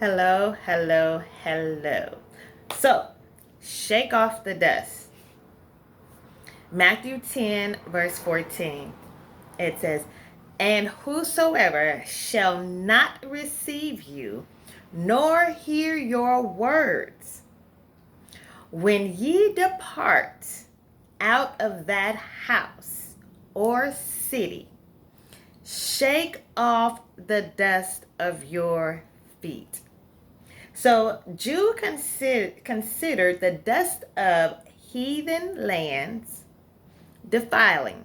Hello, hello, hello. So, shake off the dust. Matthew 10, verse 14. It says, "And whosoever shall not receive you, nor hear your words, when ye depart out of that house or city, shake off the dust of your feet." So Jew considered the dust of heathen lands defiling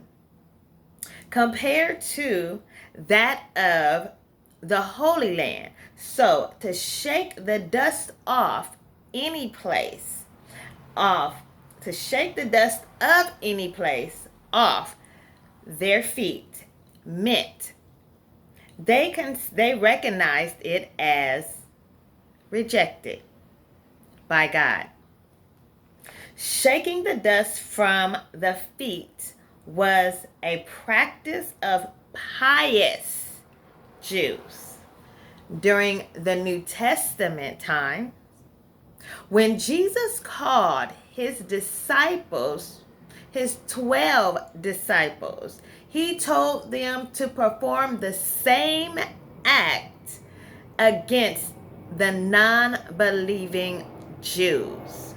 compared to that of the Holy Land. So to shake the dust off any place, off, to shake the dust of any place off their feet meant they recognized it as rejected by God. Shaking the dust from the feet was a practice of pious Jews during the New Testament time. When Jesus called his disciples, his 12 disciples, he told them to perform the same act against the non-believing Jews.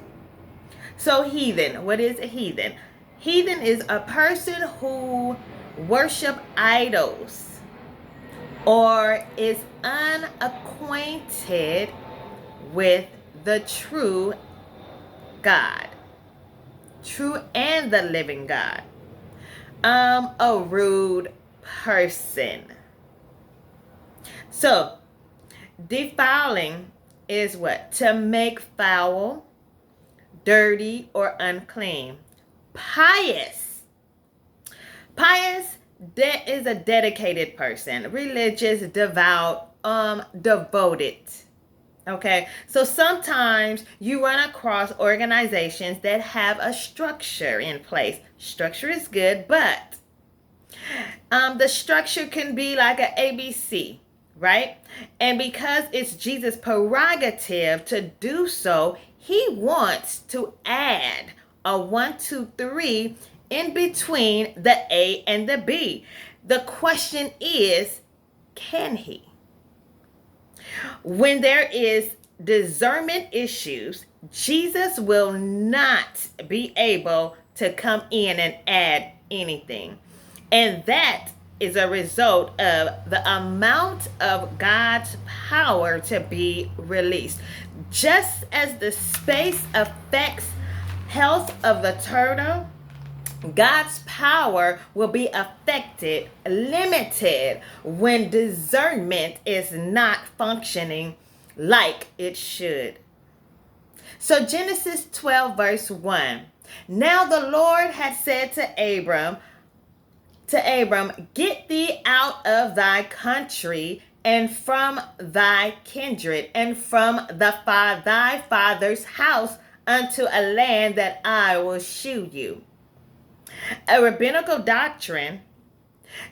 So heathen, what is a heathen? Heathen is a person who worship idols or is unacquainted with the true God, true and the living God. A rude person. So defiling is what? To make foul, dirty, or unclean. Pious. Pious is a dedicated person, religious, devout, devoted. Okay, so sometimes you run across organizations that have a structure in place. Structure is good, but the structure can be like an ABC, right? And because it's Jesus' prerogative to do so, he wants to add a 1, 2, 3 in between the A and the B. The question is, can he? When there is discernment issues, Jesus will not be able to come in and add anything. And that is a result of the amount of God's power to be released. Just as the space affects health of the turtle, God's power will be affected, limited, when discernment is not functioning like it should. So Genesis 12 verse 1. Now the Lord had said to Abram, get thee out of thy country and from thy kindred and from thy father's house unto a land that I will shew you. A rabbinical doctrine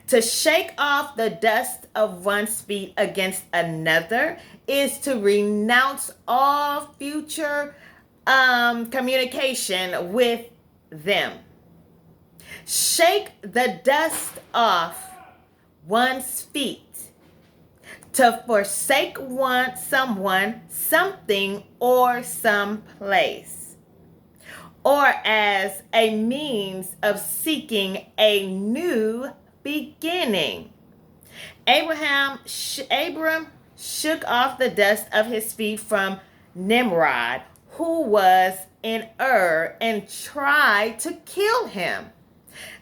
to shake off the dust of one's feet against another is to renounce all future communication with them. Shake the dust off one's feet to forsake someone, something, or some place, or as a means of seeking a new beginning. Abram shook off the dust of his feet from Nimrod, who was in Ur, and tried to kill him.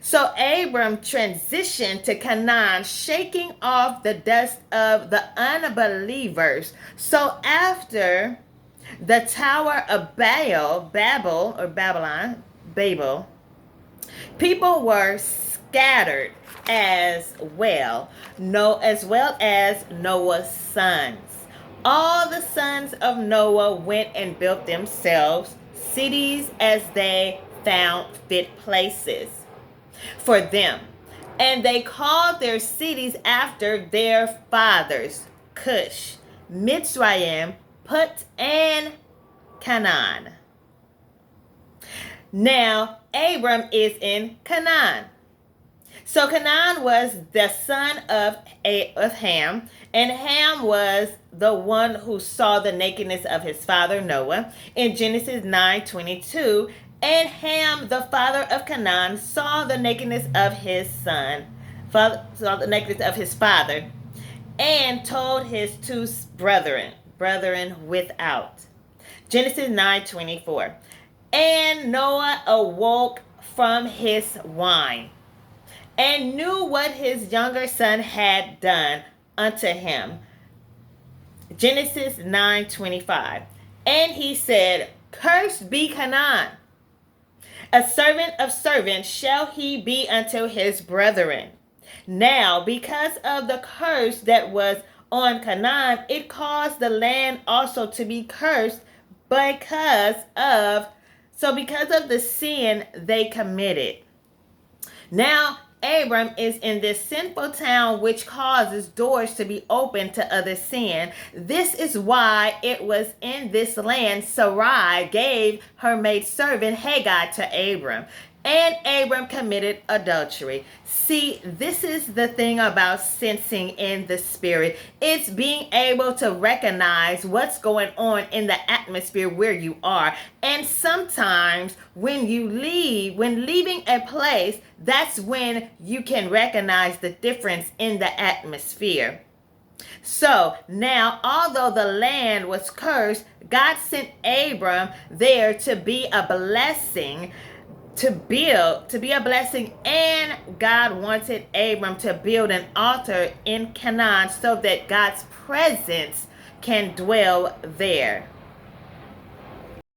So Abram transitioned to Canaan, shaking off the dust of the unbelievers. So after the Tower of Babylon, people were scattered as well as Noah's sons. All the sons of Noah went and built themselves cities as they found fit places for them. And they called their cities after their fathers: Cush, Mitzrayim, Put, and Canaan. Now, Abram is in Canaan. So Canaan was the son of Ham, and Ham was the one who saw the nakedness of his father Noah in Genesis 9:22. And Ham, the father of Canaan, saw the nakedness of his father, and told his two brethren without. Genesis 9:24. And Noah awoke from his wine, and knew what his younger son had done unto him. Genesis 9:25. And he said, Cursed be Canaan. A servant of servants shall he be unto his brethren. Now, because of the curse that was on Canaan, it caused the land also to be cursed because of the sin they committed. Now, Abram is in this sinful town, which causes doors to be open to other sin. This is why it was in this land Sarai gave her maidservant Hagar to Abram, and Abram committed adultery. See, this is the thing about sensing in the spirit. It's being able to recognize what's going on in the atmosphere where you are. And sometimes when leaving a place, that's when you can recognize the difference in the atmosphere. So now, although the land was cursed, God sent Abram there to be a blessing, and God wanted Abram to build an altar in Canaan so that God's presence can dwell there.